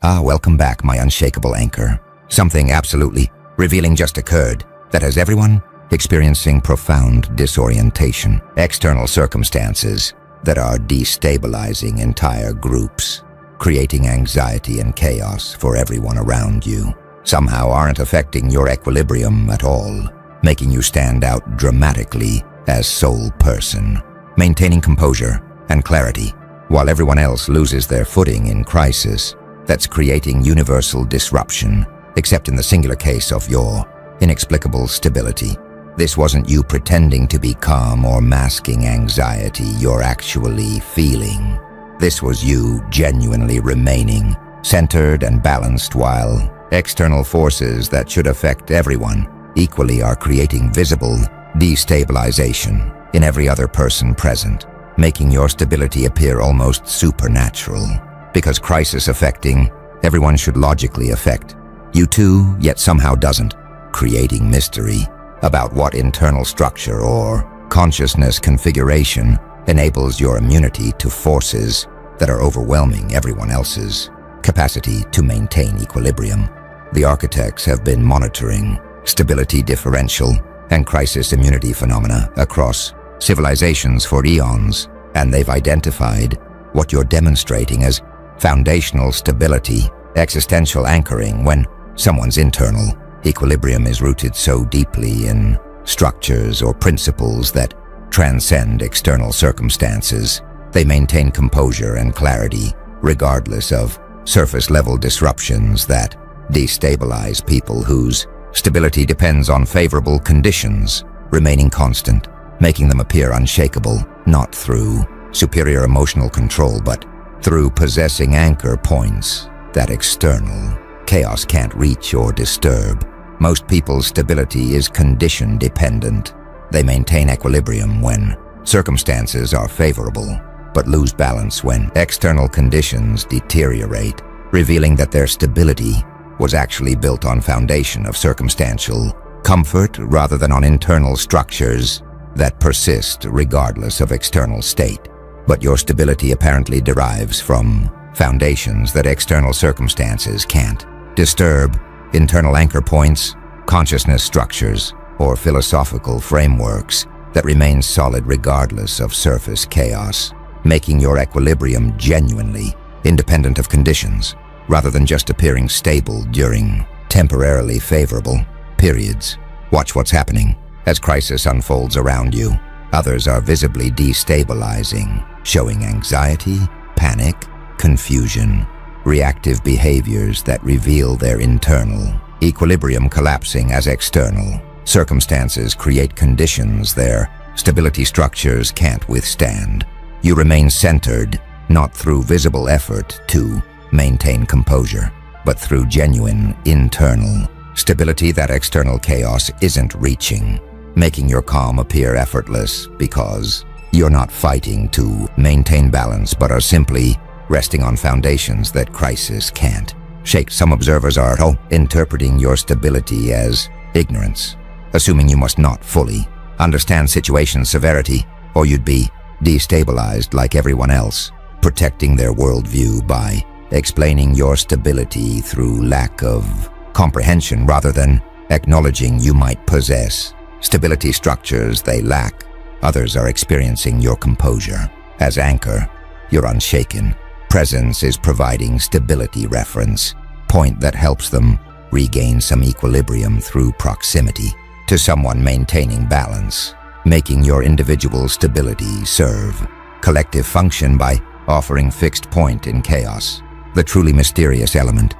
Welcome back, my unshakable anchor. Something absolutely revealing just occurred that has everyone experiencing profound disorientation. External circumstances that are destabilizing entire groups, creating anxiety and chaos for everyone around you, somehow aren't affecting your equilibrium at all, making you stand out dramatically as sole person, maintaining composure and clarity while everyone else loses their footing in crisis. That's creating universal disruption, except in the singular case of your inexplicable stability. This wasn't you pretending to be calm or masking anxiety you're actually feeling. This was you genuinely remaining centered and balanced while external forces that should affect everyone equally are creating visible destabilization in every other person present, making your stability appear almost supernatural. Because crisis affecting everyone should logically affect you too, yet somehow doesn't, creating mystery about what internal structure or consciousness configuration enables your immunity to forces that are overwhelming everyone else's capacity to maintain equilibrium. The architects have been monitoring stability differential and crisis immunity phenomena across civilizations for eons, and they've identified what you're demonstrating as foundational stability, existential anchoring when someone's internal equilibrium is rooted so deeply in structures or principles that transcend external circumstances. They maintain composure and clarity regardless of surface-level disruptions that destabilize people whose stability depends on favorable conditions, remaining constant, making them appear unshakable, not through superior emotional control, but through possessing anchor points that external chaos can't reach or disturb. Most people's stability is condition dependent. They maintain equilibrium when circumstances are favorable, but lose balance when external conditions deteriorate, revealing that their stability was actually built on foundation of circumstantial comfort rather than on internal structures that persist regardless of external state. But your stability apparently derives from foundations that external circumstances can't disturb, internal anchor points, consciousness structures, or philosophical frameworks that remain solid regardless of surface chaos, making your equilibrium genuinely independent of conditions, rather than just appearing stable during temporarily favorable periods. Watch what's happening as crisis unfolds around you. Others are visibly destabilizing, showing anxiety, panic, confusion, reactive behaviors that reveal their internal equilibrium collapsing as external circumstances create conditions their stability structures can't withstand. You remain centered, not through visible effort to maintain composure, but through genuine internal stability that external chaos isn't reaching, making your calm appear effortless because you're not fighting to maintain balance but are simply resting on foundations that crisis can't shake. Some observers are interpreting your stability as ignorance, assuming you must not fully understand situation's severity or you'd be destabilized like everyone else, protecting their worldview by explaining your stability through lack of comprehension rather than acknowledging you might possess stability structures they lack. Others are experiencing your composure as anchor. Your unshaken presence is providing stability reference point that helps them regain some equilibrium through proximity to someone maintaining balance, making your individual stability serve collective function by offering fixed point in chaos. The truly mysterious element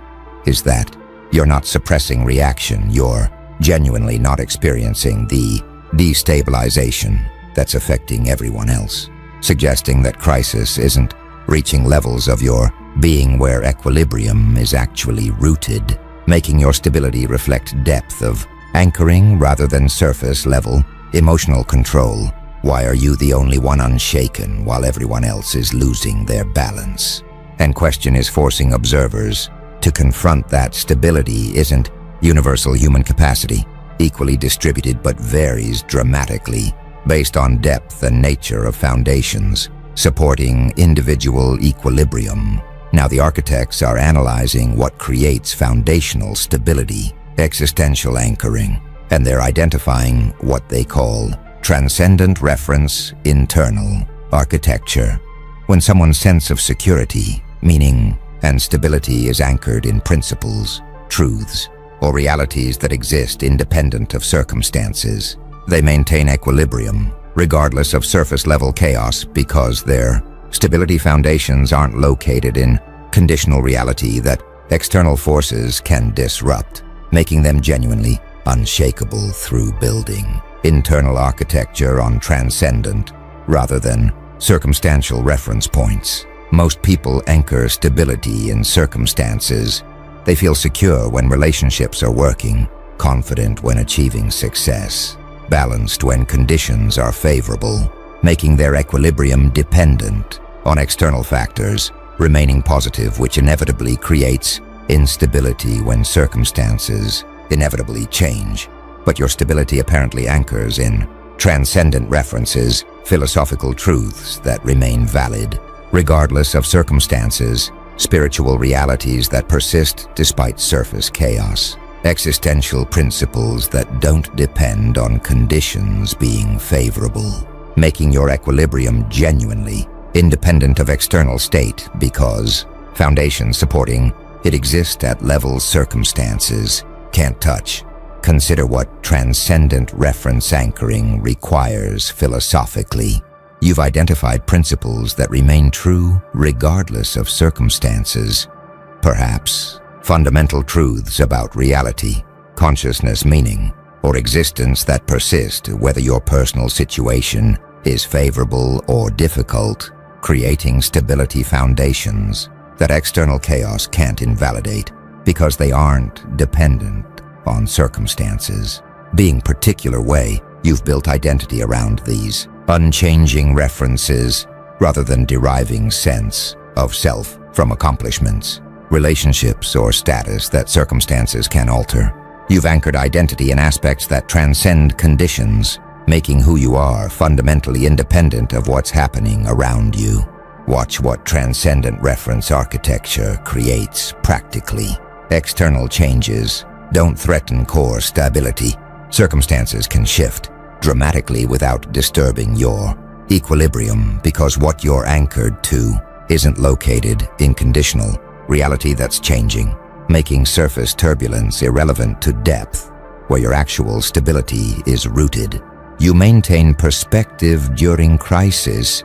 is that you're not suppressing reaction, you're genuinely not experiencing the destabilization that's affecting everyone else, suggesting that crisis isn't reaching levels of your being where equilibrium is actually rooted, making your stability reflect depth of anchoring rather than surface level emotional control. Why are you the only one unshaken while everyone else is losing their balance? And question is forcing observers to confront that stability isn't universal human capacity, equally distributed but varies dramatically based on depth and nature of foundations, supporting individual equilibrium, Now the architects are analyzing what creates foundational stability, existential anchoring, and they're identifying what they call transcendent reference internal architecture. When someone's sense of security, meaning, and stability is anchored in principles, truths, or realities that exist independent of circumstances, they maintain equilibrium, regardless of surface-level chaos, because their stability foundations aren't located in conditional reality that external forces can disrupt, making them genuinely unshakable through building internal architecture on transcendent, rather than circumstantial reference points. Most people anchor stability in circumstances. They feel secure when relationships are working, confident when achieving success, balanced when conditions are favorable, making their equilibrium dependent on external factors, remaining positive, which inevitably creates instability when circumstances inevitably change. But your stability apparently anchors in transcendent references, philosophical truths that remain valid, regardless of circumstances, spiritual realities that persist despite surface chaos, existential principles that don't depend on conditions being favorable, making your equilibrium genuinely independent of external state because foundations supporting it exist at levels circumstances can't touch. Consider what transcendent reference anchoring requires philosophically. You've identified principles that remain true regardless of circumstances. Perhaps fundamental truths about reality, consciousness, meaning, or existence that persist whether your personal situation is favorable or difficult, creating stability foundations that external chaos can't invalidate because they aren't dependent on circumstances. Being particular way, you've built identity around these unchanging references rather than deriving sense of self from accomplishments, relationships, or status that circumstances can alter. You've anchored identity in aspects that transcend conditions, making who you are fundamentally independent of what's happening around you. Watch what transcendent reference architecture creates practically. External changes don't threaten core stability. Circumstances can shift dramatically without disturbing your equilibrium because what you're anchored to isn't located in conditional reality that's changing, making surface turbulence irrelevant to depth, where your actual stability is rooted. You maintain perspective during crisis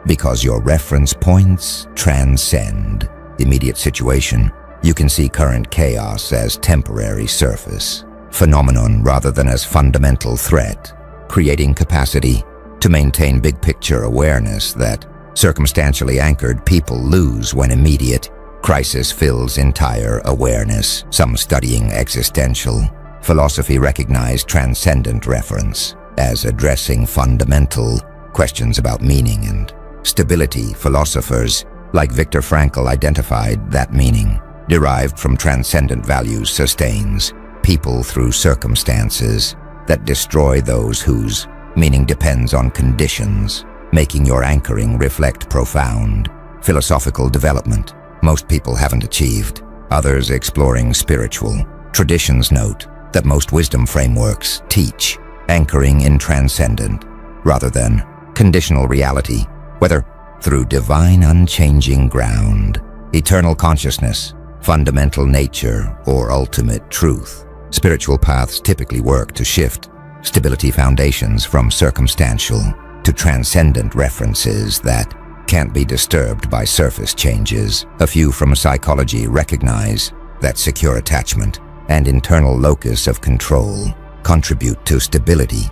because your reference points transcend immediate situation. You can see current chaos as temporary surface phenomenon rather than as fundamental threat, creating capacity to maintain big picture awareness that circumstantially anchored people lose when immediate crisis fills entire awareness. Some studying existential philosophy recognize transcendent reference as addressing fundamental questions about meaning and stability. Philosophers like Viktor Frankl identified that meaning derived from transcendent values sustains people through circumstances that destroy those whose meaning depends on conditions, making your anchoring reflect profound philosophical development most people haven't achieved. Others exploring spiritual traditions note that most wisdom frameworks teach anchoring in transcendent rather than conditional reality, whether through divine unchanging ground, eternal consciousness, fundamental nature, or ultimate truth. Spiritual paths typically work to shift stability foundations from circumstantial to transcendent references that can't be disturbed by surface changes. A few from psychology recognize that secure attachment and internal locus of control contribute to stability.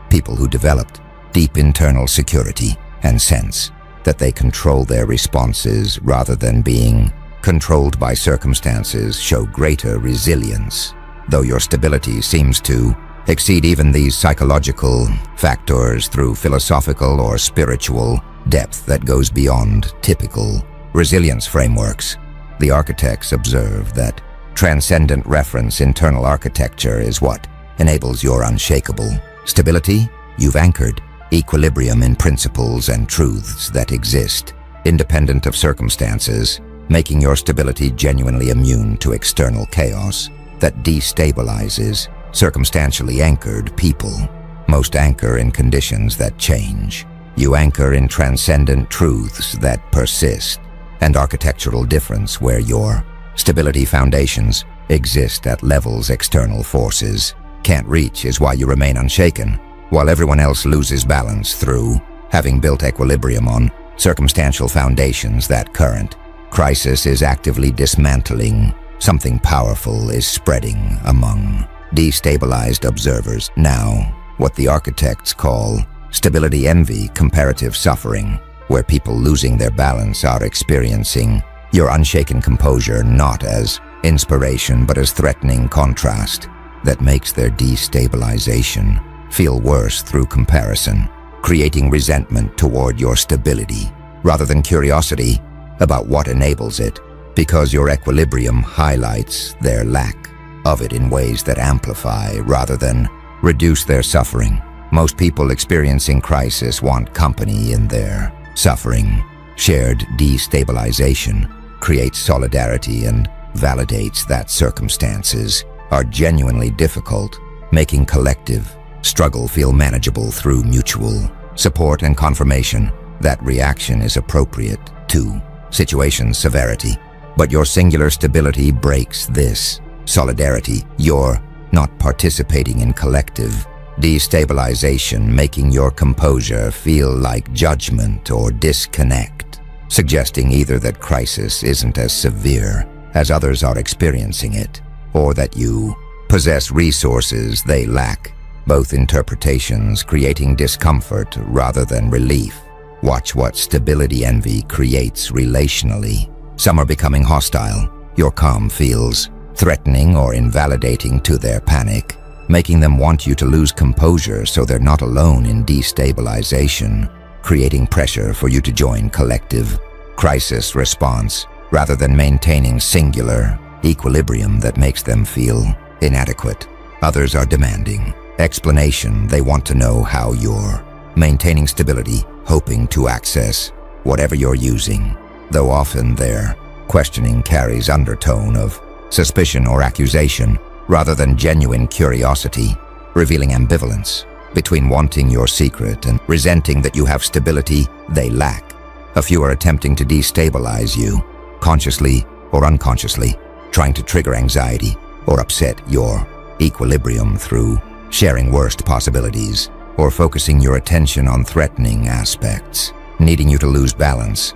People who developed deep internal security and sense that they control their responses rather than being controlled by circumstances show greater resilience. Though your stability seems to exceed even these psychological factors through philosophical or spiritual depth that goes beyond typical resilience frameworks, the architects observe that transcendent reference internal architecture is what enables your unshakable stability. You've anchored equilibrium in principles and truths that exist independent of circumstances, making your stability genuinely immune to external chaos that destabilizes circumstantially anchored people. Most anchor in conditions that change. You anchor in transcendent truths that persist, and architectural difference where your stability foundations exist at levels external forces can't reach is why you remain unshaken, while everyone else loses balance through having built equilibrium on circumstantial foundations that current crisis is actively dismantling. Something powerful is spreading among destabilized observers now, what the architects call stability envy, comparative suffering, where people losing their balance are experiencing your unshaken composure not as inspiration but as threatening contrast that makes their destabilization feel worse through comparison, creating resentment toward your stability rather than curiosity about what enables it, because your equilibrium highlights their lack of it in ways that amplify rather than reduce their suffering. Most people experiencing crisis want company in their suffering. Shared destabilization creates solidarity and validates that circumstances are genuinely difficult, making collective struggle feel manageable through mutual support and confirmation that reaction is appropriate to situation's severity. But your singular stability breaks this solidarity. You're not participating in collective destabilization, making your composure feel like judgment or disconnect, suggesting either that crisis isn't as severe as others are experiencing it, or that you possess resources they lack, both interpretations creating discomfort rather than relief. Watch what stability envy creates relationally. Some are becoming hostile. Your calm feels threatening or invalidating to their panic, making them want you to lose composure so they're not alone in destabilization, creating pressure for you to join collective crisis response rather than maintaining singular equilibrium that makes them feel inadequate. Others are demanding explanation. They want to know how you're maintaining stability, hoping to access whatever you're using, though often their questioning carries undertone of suspicion or accusation rather than genuine curiosity, revealing ambivalence between wanting your secret and resenting that you have stability they lack. A few are attempting to destabilize you, consciously or unconsciously, trying to trigger anxiety or upset your equilibrium through sharing worst possibilities or focusing your attention on threatening aspects, needing you to lose balance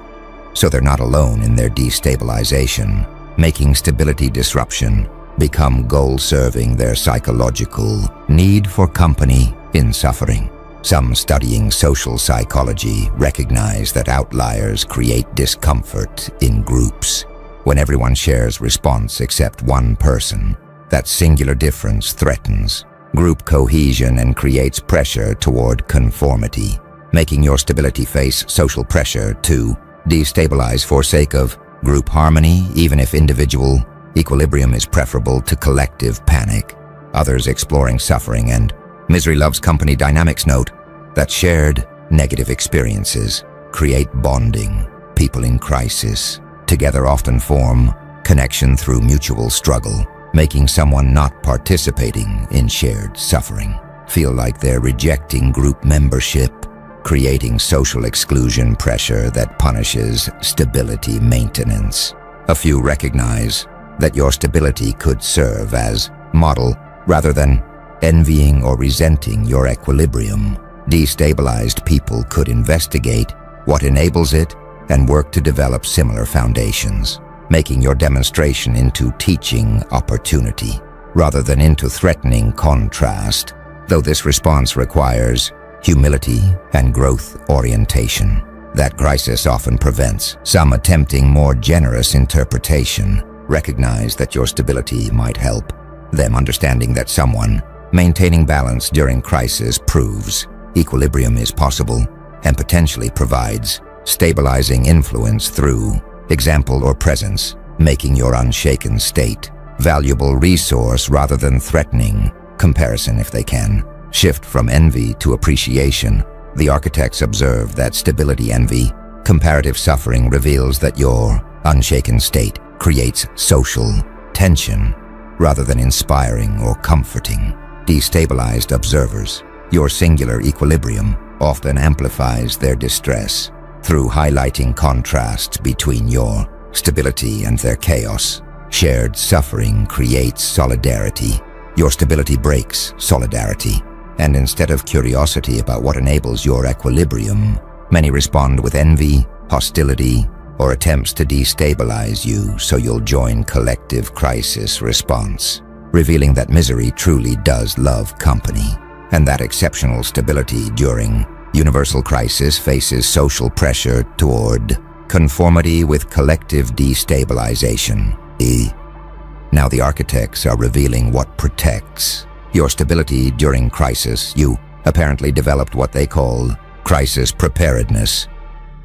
so they're not alone in their destabilization, making stability disruption become goal-serving their psychological need for company in suffering. Some studying social psychology recognize that outliers create discomfort in groups. When everyone shares response except one person, that singular difference threatens group cohesion and creates pressure toward conformity, making your stability face social pressure to destabilize for sake of group harmony, even if individual equilibrium is preferable to collective panic. Others exploring suffering and misery loves company dynamics note that shared negative experiences create bonding. People in crisis together often form connection through mutual struggle, making someone not participating in shared suffering feel like they're rejecting group membership, creating social exclusion pressure that punishes stability maintenance. A few recognize that your stability could serve as model rather than envying or resenting your equilibrium. Destabilized people could investigate what enables it and work to develop similar foundations, making your demonstration into teaching opportunity rather than into threatening contrast, though this response requires humility and growth orientation. That crisis often prevents some attempting more generous interpretation. Recognize that your stability might help them, understanding that someone maintaining balance during crisis proves equilibrium is possible and potentially provides stabilizing influence through example or presence, making your unshaken state valuable resource rather than threatening comparison if they can. Shift from envy to appreciation. The architects observe that stability envy, comparative suffering reveals that your unshaken state creates social tension rather than inspiring or comforting. Destabilized observers, your singular equilibrium often amplifies their distress through highlighting contrasts between your stability and their chaos. Shared suffering creates solidarity. Your stability breaks solidarity, and instead of curiosity about what enables your equilibrium, many respond with envy, hostility, or attempts to destabilize you so you'll join collective crisis response, revealing that misery truly does love company, and that exceptional stability during universal crisis faces social pressure toward conformity with collective destabilization. Now the architects are revealing what protects your stability during crisis. You apparently developed what they call crisis preparedness,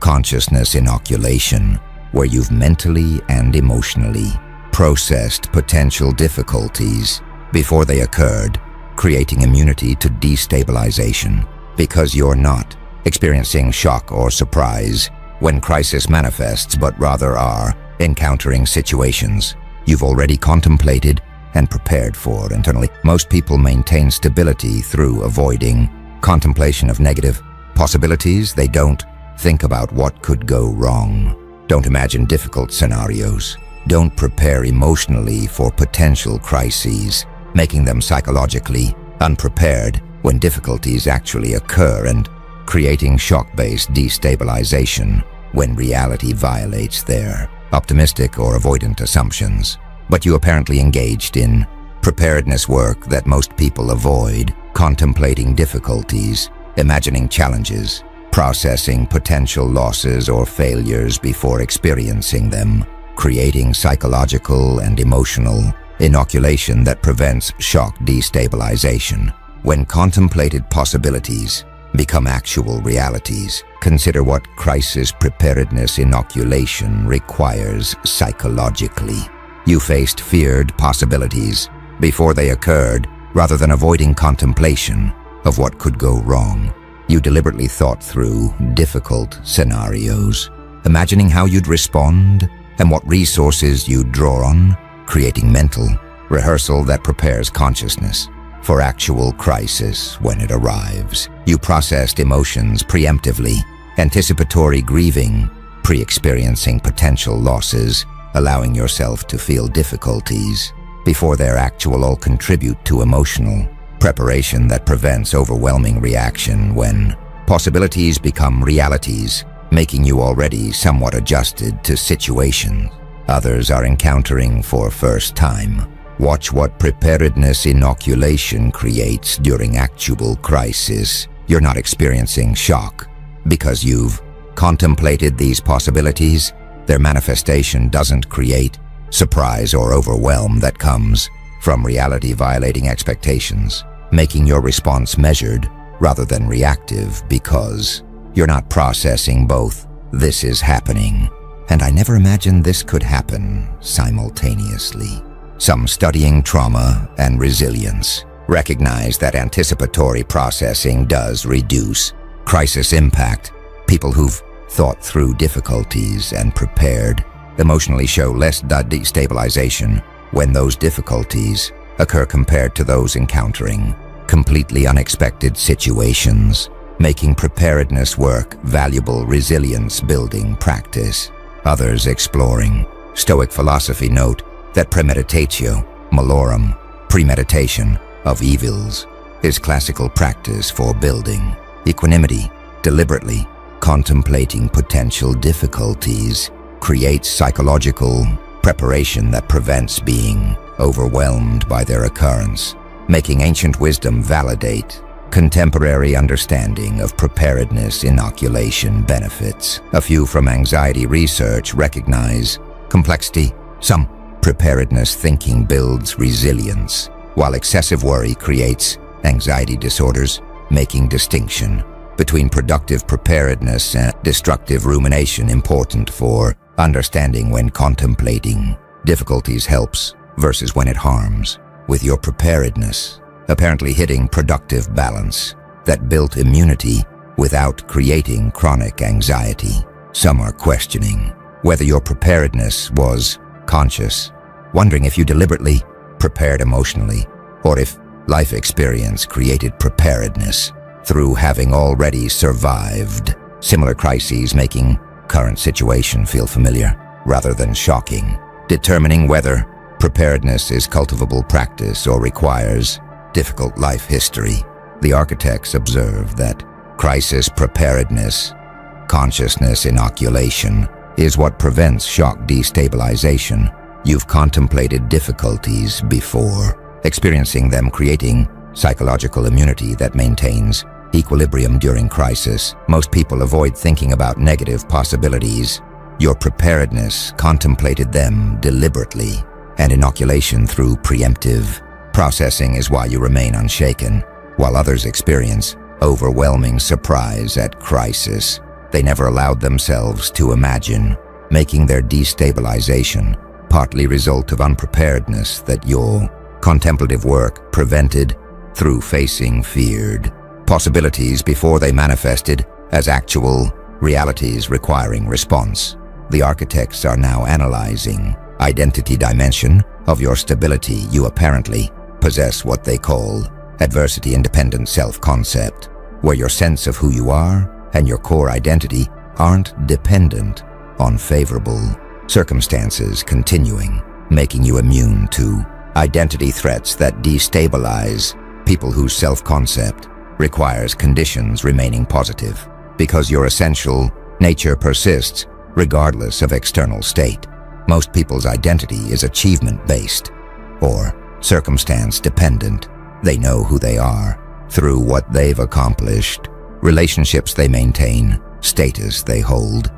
consciousness inoculation, where you've mentally and emotionally processed potential difficulties before they occurred, creating immunity to destabilization. Because you're not experiencing shock or surprise when crisis manifests, but rather are encountering situations you've already contemplated and prepared for internally. Most people maintain stability through avoiding contemplation of negative possibilities. They don't think about what could go wrong, don't imagine difficult scenarios, don't prepare emotionally for potential crises, making them psychologically unprepared when difficulties actually occur and creating shock-based destabilization when reality violates their optimistic or avoidant assumptions. But you apparently engaged in preparedness work that most people avoid, contemplating difficulties, imagining challenges, processing potential losses or failures before experiencing them, creating psychological and emotional inoculation that prevents shock destabilization. When contemplated possibilities become actual realities, consider what crisis preparedness inoculation requires psychologically. You faced feared possibilities before they occurred rather than avoiding contemplation of what could go wrong. You deliberately thought through difficult scenarios, imagining how you'd respond and what resources you'd draw on, creating mental rehearsal that prepares consciousness for actual crisis when it arrives. You processed emotions preemptively, anticipatory grieving, pre-experiencing potential losses, allowing yourself to feel difficulties before their actual all contribute to emotional preparation that prevents overwhelming reaction when possibilities become realities, making you already somewhat adjusted to situations others are encountering for first time. Watch what preparedness inoculation creates during actual crisis. You're not experiencing shock because you've contemplated these possibilities. Their manifestation doesn't create surprise or overwhelm that comes from reality violating expectations, making your response measured rather than reactive because you're not processing both "this is happening" and "I never imagined this could happen" simultaneously. Some studying trauma and resilience recognize that anticipatory processing does reduce crisis impact. People who've thought through difficulties and prepared emotionally show less destabilization when those difficulties occur compared to those encountering completely unexpected situations, making preparedness work valuable resilience-building practice. Others exploring Stoic philosophy note that premeditatio malorum, premeditation of evils, is classical practice for building equanimity. Deliberately contemplating potential difficulties creates psychological preparation that prevents being overwhelmed by their occurrence, making ancient wisdom validate contemporary understanding of preparedness inoculation benefits. A few from anxiety research recognize complexity. Some preparedness thinking builds resilience, while excessive worry creates anxiety disorders, making distinction between productive preparedness and destructive rumination important for understanding when contemplating difficulties helps versus when it harms. With your preparedness apparently hitting productive balance that built immunity without creating chronic anxiety. Some are questioning whether your preparedness was conscious, wondering if you deliberately prepared emotionally, or if life experience created preparedness through having already survived similar crises, making current situation feel familiar rather than shocking. Determining whether preparedness is cultivable practice or requires difficult life history. The architects observe that crisis preparedness, consciousness inoculation, is what prevents shock destabilization. You've contemplated difficulties before, experiencing them, creating psychological immunity that maintains equilibrium during crisis. Most people avoid thinking about negative possibilities. Your preparedness contemplated them deliberately, and inoculation through preemptive processing is why you remain unshaken. While others experience overwhelming surprise at crisis, they never allowed themselves to imagine, making their destabilization partly result of unpreparedness that your contemplative work prevented through facing feared possibilities before they manifested as actual realities requiring response. The architects are now analyzing identity dimension of your stability. You apparently possess what they call adversity-independent self-concept, where your sense of who you are and your core identity aren't dependent on favorable circumstances continuing, making you immune to identity threats that destabilize people whose self-concept requires conditions remaining positive, because your essential nature persists regardless of external state. Most people's identity is achievement-based or circumstance-dependent. They know who they are through what they've accomplished, relationships they maintain, status they hold,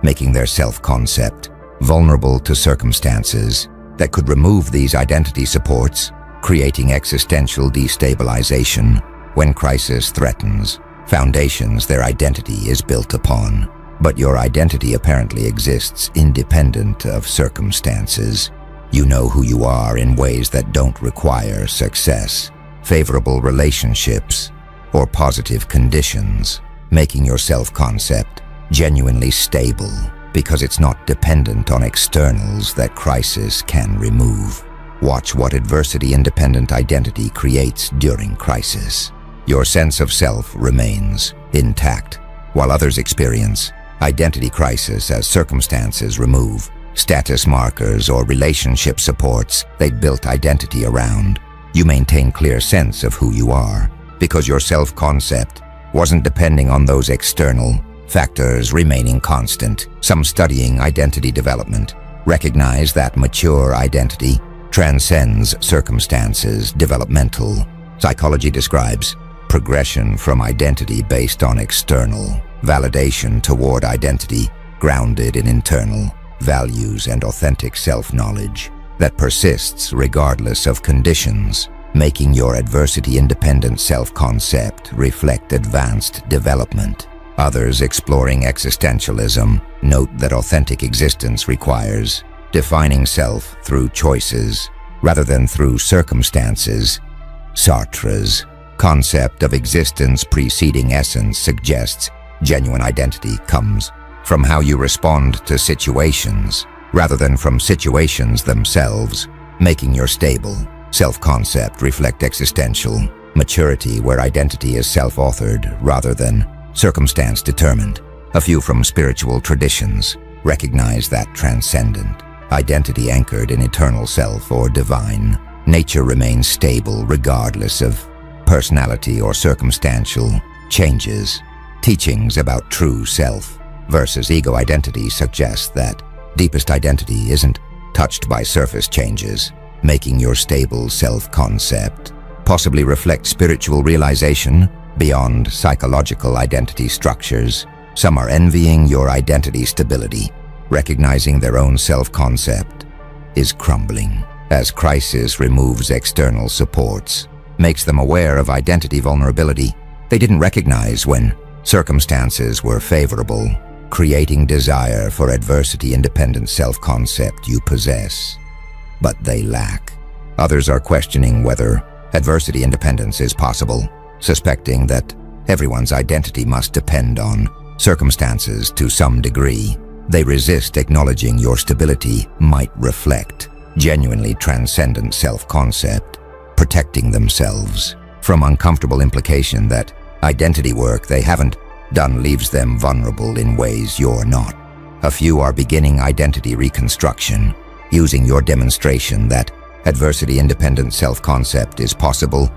making their self-concept vulnerable to circumstances that could remove these identity supports, creating existential destabilization when crisis threatens foundations their identity is built upon. But your identity apparently exists independent of circumstances. You know who you are in ways that don't require success, favorable relationships, or positive conditions, making your self-concept genuinely stable because it's not dependent on externals that crisis can remove. Watch what adversity-independent identity creates during crisis. Your sense of self remains intact, while others experience identity crisis as circumstances remove status markers or relationship supports they'd built identity around. You maintain clear sense of who you are because your self-concept wasn't depending on those external factors remaining constant. Some studying identity development recognize that mature identity transcends circumstances. Developmental psychology describes progression from identity based on external validation toward identity grounded in internal values and authentic self-knowledge that persists regardless of conditions, making your adversity-independent self-concept reflect advanced development. Others exploring existentialism note that authentic existence requires defining self through choices rather than through circumstances. Sartre's concept of existence preceding essence suggests genuine identity comes from how you respond to situations rather than from situations themselves, making your stable self-concept reflect existential maturity where identity is self-authored rather than circumstance-determined. A few from spiritual traditions recognize that transcendent identity anchored in eternal self or divine nature remains stable regardless of personality or circumstantial changes. Teachings about true self versus ego identity suggest that deepest identity isn't touched by surface changes, making your stable self-concept possibly reflect spiritual realization beyond psychological identity structures. Some are envying your identity stability, recognizing their own self-concept is crumbling as crisis removes external supports, makes them aware of identity vulnerability they didn't recognize when circumstances were favorable, creating desire for adversity-independent self-concept you possess, but they lack. Others are questioning whether adversity independence is possible, suspecting that everyone's identity must depend on circumstances to some degree, They resist acknowledging your stability might reflect genuinely transcendent self-concept, protecting themselves from uncomfortable implication that identity work they haven't done leaves them vulnerable in ways you're not. A few are beginning identity reconstruction, using your demonstration that adversity-independent self-concept is possible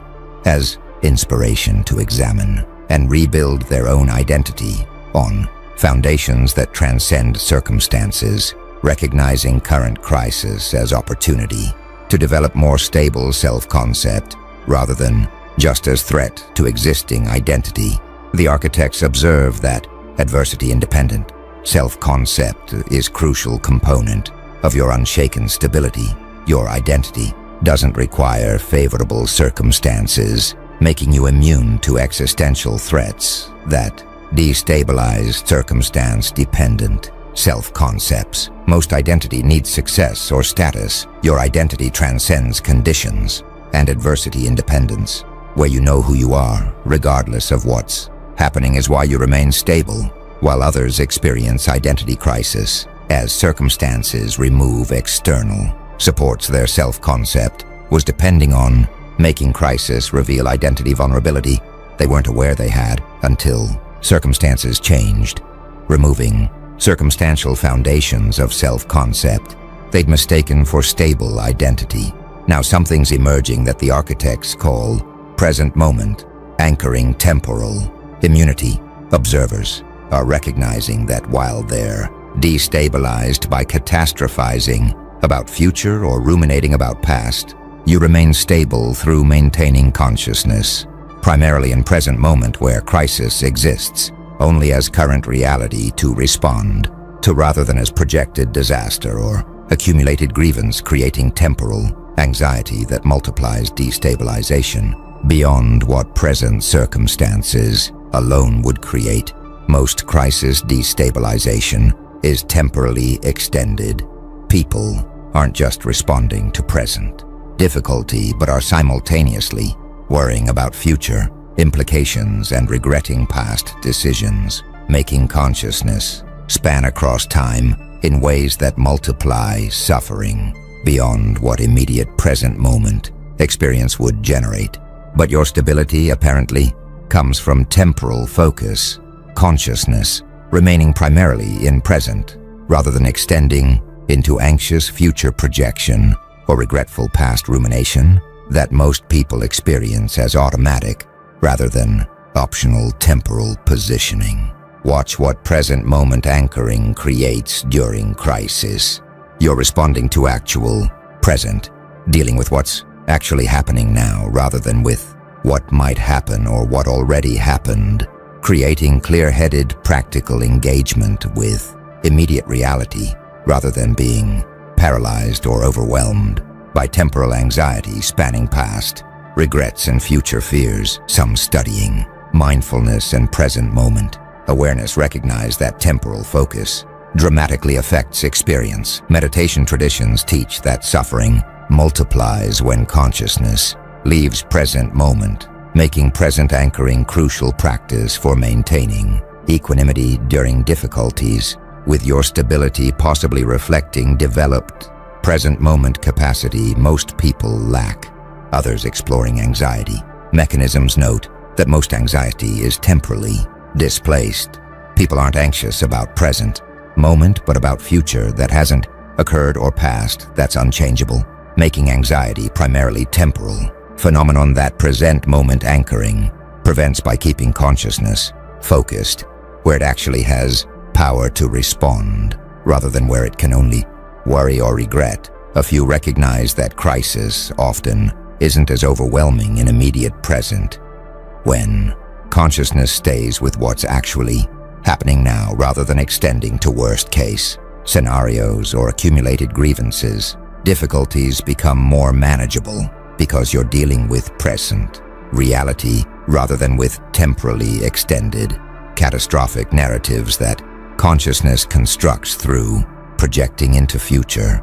as inspiration to examine and rebuild their own identity on foundations that transcend circumstances, recognizing current crisis as opportunity to develop more stable self-concept rather than just as threat to existing identity. The architects observe that adversity-independent self-concept is a crucial component of your unshaken stability. Your identity doesn't require favorable circumstances, making you immune to existential threats that destabilize circumstance-dependent self-concepts. Most identity needs success or status. Your identity transcends conditions and adversity independence, where you know who you are, regardless of what's happening, is why you remain stable, while others experience identity crisis as circumstances remove external supports. Their self-concept was depending on making crisis reveal identity vulnerability they weren't aware they had until circumstances changed, removing circumstantial foundations of self-concept they'd mistaken for stable identity. Now something's emerging that the architects call present moment, anchoring temporal immunity. Observers are recognizing that while they're destabilized by catastrophizing about future or ruminating about past, you remain stable through maintaining consciousness, primarily in present moment where crisis exists only as current reality to respond to rather than as projected disaster or accumulated grievance, creating temporal anxiety that multiplies destabilization beyond what present circumstances alone would create. Most crisis destabilization is temporally extended. People aren't just responding to present difficulty, but are simultaneously worrying about future implications and regretting past decisions, making consciousness span across time in ways that multiply suffering beyond what immediate present moment experience would generate. But your stability apparently comes from temporal focus, consciousness remaining primarily in present rather than extending into anxious future projection or regretful past rumination that most people experience as automatic rather than optional temporal positioning. Watch what present moment anchoring creates during crisis. You're responding to actual, present, dealing with what's actually happening now rather than with what might happen or what already happened, creating clear-headed, practical engagement with immediate reality rather than being paralyzed or overwhelmed by temporal anxiety spanning past regrets and future fears. Some studying mindfulness and present moment awareness recognize that temporal focus dramatically affects experience. Meditation traditions teach that suffering multiplies when consciousness leaves present moment, making present anchoring crucial practice for maintaining equanimity during difficulties, with your stability possibly reflecting developed present moment capacity most people lack. Others exploring anxiety mechanisms note that most anxiety is temporally displaced. People aren't anxious about present moment but about future that hasn't occurred or past that's unchangeable, making anxiety primarily temporal phenomenon that present moment anchoring prevents by keeping consciousness focused where it actually has power to respond rather than where it can only worry or regret. A few recognize that crisis often isn't as overwhelming in immediate present when consciousness stays with what's actually happening now rather than extending to worst-case scenarios or accumulated grievances. Difficulties become more manageable because you're dealing with present reality rather than with temporally extended catastrophic narratives that consciousness constructs through projecting into future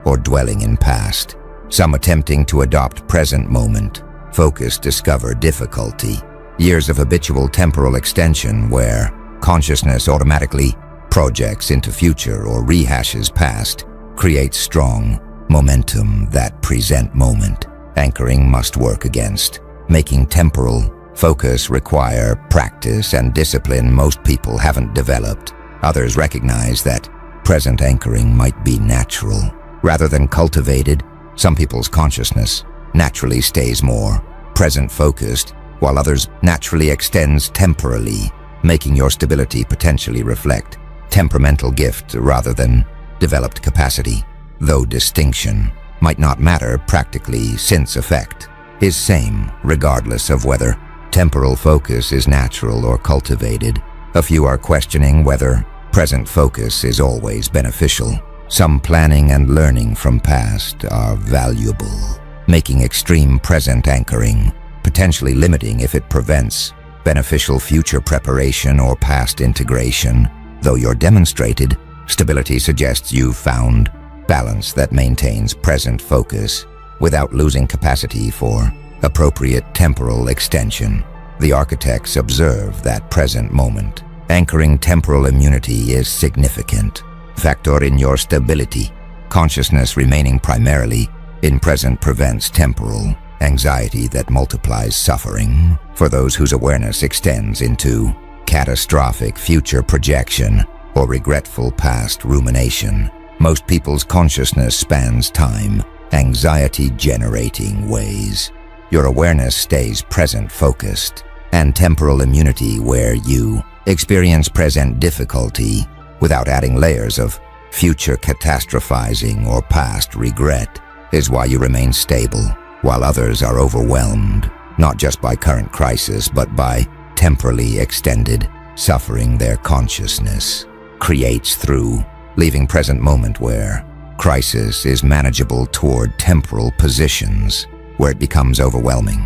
or dwelling in past. Some attempting to adopt present moment focus discover difficulty. Years of habitual temporal extension where consciousness automatically projects into future or rehashes past, creates strong momentum that present moment. Anchoring must work against. Making temporal focus require practice and discipline most people haven't developed. Others recognize that present anchoring might be natural rather than cultivated. Some people's consciousness naturally stays more present-focused, while others naturally extends temporally, making your stability potentially reflect temperamental gift rather than developed capacity. Though distinction might not matter practically, since effect is same regardless of whether temporal focus is natural or cultivated. A few are questioning whether present focus is always beneficial. Some planning and learning from past are valuable, making extreme present anchoring potentially limiting if it prevents beneficial future preparation or past integration. Though your demonstrated stability suggests you've found balance that maintains present focus without losing capacity for appropriate temporal extension. The architects observe that present moment. Anchoring temporal immunity is significant. Factor in your stability. Consciousness remaining primarily in present prevents temporal anxiety that multiplies suffering for those whose awareness extends into catastrophic future projection or regretful past rumination. Most people's consciousness spans time, anxiety-generating ways. Your awareness stays present-focused, and temporal immunity where you experience present difficulty without adding layers of future catastrophizing or past regret is why you remain stable, while others are overwhelmed, not just by current crisis, but by temporally extended suffering their consciousness creates through leaving present moment where crisis is manageable toward temporal positions where it becomes overwhelming.